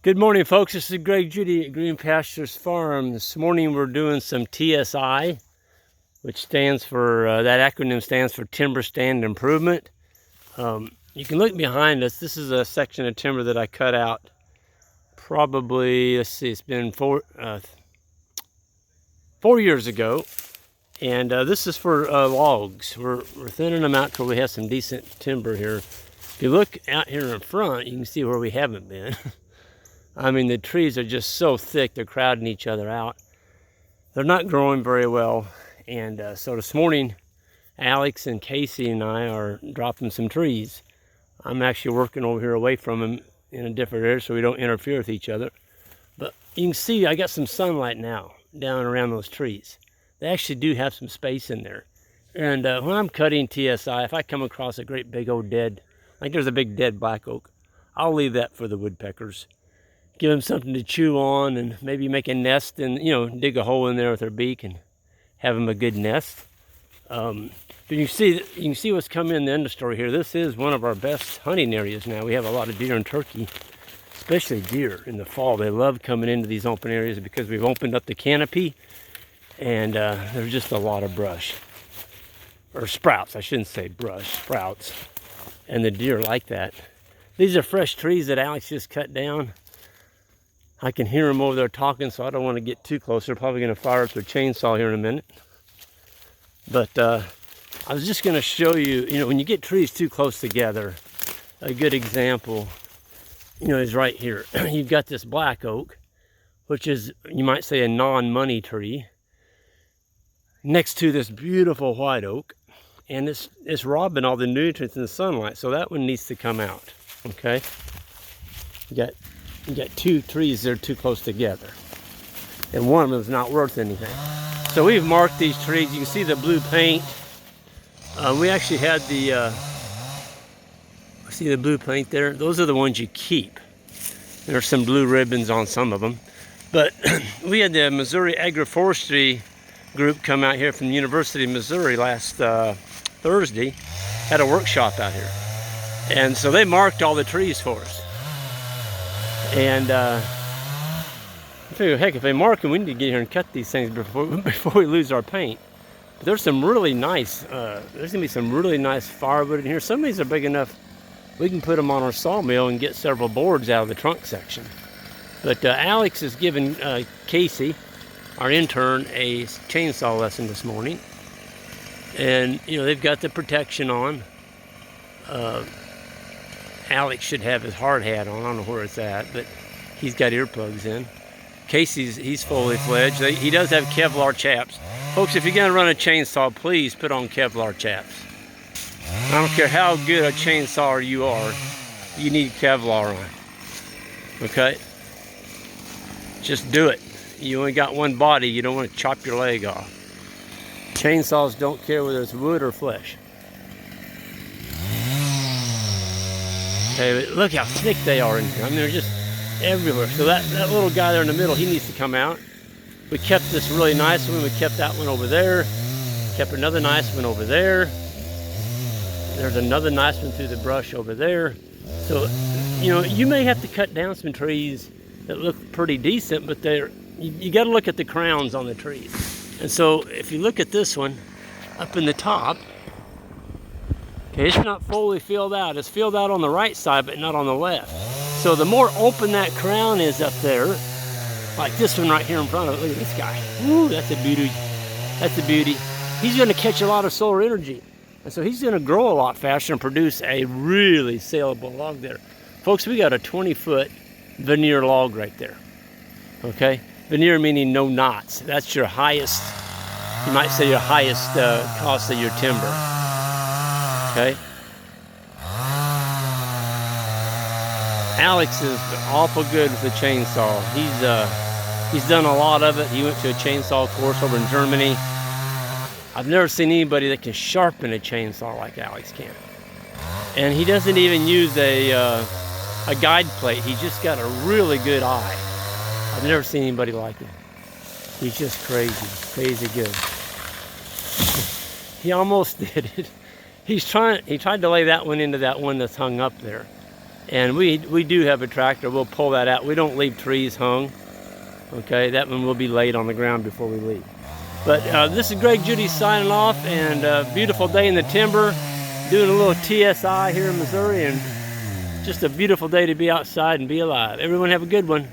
Good morning, folks. This is Judy at Green Pastures Farm. This morning we're doing some TSI, which stands for, that acronym stands for Timber Stand Improvement. You can look behind us. This is a section of timber that I cut out probably, let's see, it's been 4 years ago. And this is for logs. We're thinning them out till we have some decent timber here. If you look out here in front, you can see where we haven't been. I mean, the trees are just so thick, they're crowding each other out. They're not growing very well. And so this morning, Alex and Casey and I are dropping some trees. I'm actually working over here away from them in a different area so we don't interfere with each other. But you can see I got some sunlight now down around those trees. They actually do have some space in there. And when I'm cutting TSI, if I come across a great big old dead, like there's a big dead black oak, I'll leave that for the woodpeckers. Give them something to chew on and maybe make a nest and, dig a hole in there with their beak and have them a good nest. But you can see what's coming in the understory here. This is one of our best hunting areas now. We have a lot of deer and turkey, especially deer in the fall. They love coming into these open areas because we've opened up the canopy and there's just a lot of brush. Or sprouts, I shouldn't say brush, sprouts. And the deer like that. These are fresh trees that Alex just cut down. I can hear them over there talking, so I don't want to get too close. They're probably going to fire up their chainsaw here in a minute. But I was just going to show you, when you get trees too close together, a good example, is right here. You've got this black oak, which is, you might say, a non-money tree, next to this beautiful white oak. And it's robbing all the nutrients in the sunlight, so that one needs to come out, okay? You got two trees that are too close together, and one of them is not worth anything. So we've marked these trees. You can see the blue paint. We actually had see the blue paint there? Those are the ones you keep. There's some blue ribbons on some of them. But we had the Missouri Agroforestry group come out here from the University of Missouri last Thursday, had a workshop out here. And so they marked all the trees for us. And I figured, heck, if they mark them, we need to get here and cut these things before we lose our paint. But there's some really nice, there's gonna be some really nice firewood in here. Some of these are big enough, we can put them on our sawmill and get several boards out of the trunk section. But Alex is giving Casey, our intern, a chainsaw lesson this morning. And, they've got the protection on. Alex should have his hard hat on. I don't know where it's at, but he's got earplugs in. He's fully fledged. He does have Kevlar chaps. Folks, if you're going to run a chainsaw, please put on Kevlar chaps. I don't care how good a chainsawer you are, you need Kevlar on. Okay? Just do it. You only got one body, you don't want to chop your leg off. Chainsaws don't care whether it's wood or flesh. Okay, but look how thick they are in here. I mean, they're just everywhere. So that little guy there in the middle, he needs to come out. We kept this really nice one. We kept that one over there. Kept another nice one over there. There's another nice one through the brush over there. So, you may have to cut down some trees that look pretty decent, but you got to look at the crowns on the trees. And so if you look at this one up in the top, okay, it's not fully filled out. It's filled out on the right side, but not on the left. So the more open that crown is up there, like this one right here in front of it, look at this guy. Ooh, that's a beauty. That's a beauty. He's going to catch a lot of solar energy. And so he's going to grow a lot faster and produce a really saleable log there. Folks, we got a 20-foot veneer log right there. Okay? Veneer meaning no knots. That's your highest, you might say your highest cost of your timber. Okay? Alex is awful good with the chainsaw. He's done a lot of it. He went to a chainsaw course over in Germany. I've never seen anybody that can sharpen a chainsaw like Alex can. And he doesn't even use a guide plate. He just got a really good eye. I've never seen anybody like him. He's just crazy good. He almost did it. He tried to lay that one into that one that's hung up there. And we do have a tractor. We'll pull that out. We don't leave trees hung. Okay, that one will be laid on the ground before we leave. But this is Greg Judy signing off, and beautiful day in the timber, doing a little TSI here in Missouri, and just a beautiful day to be outside and be alive. Everyone have a good one.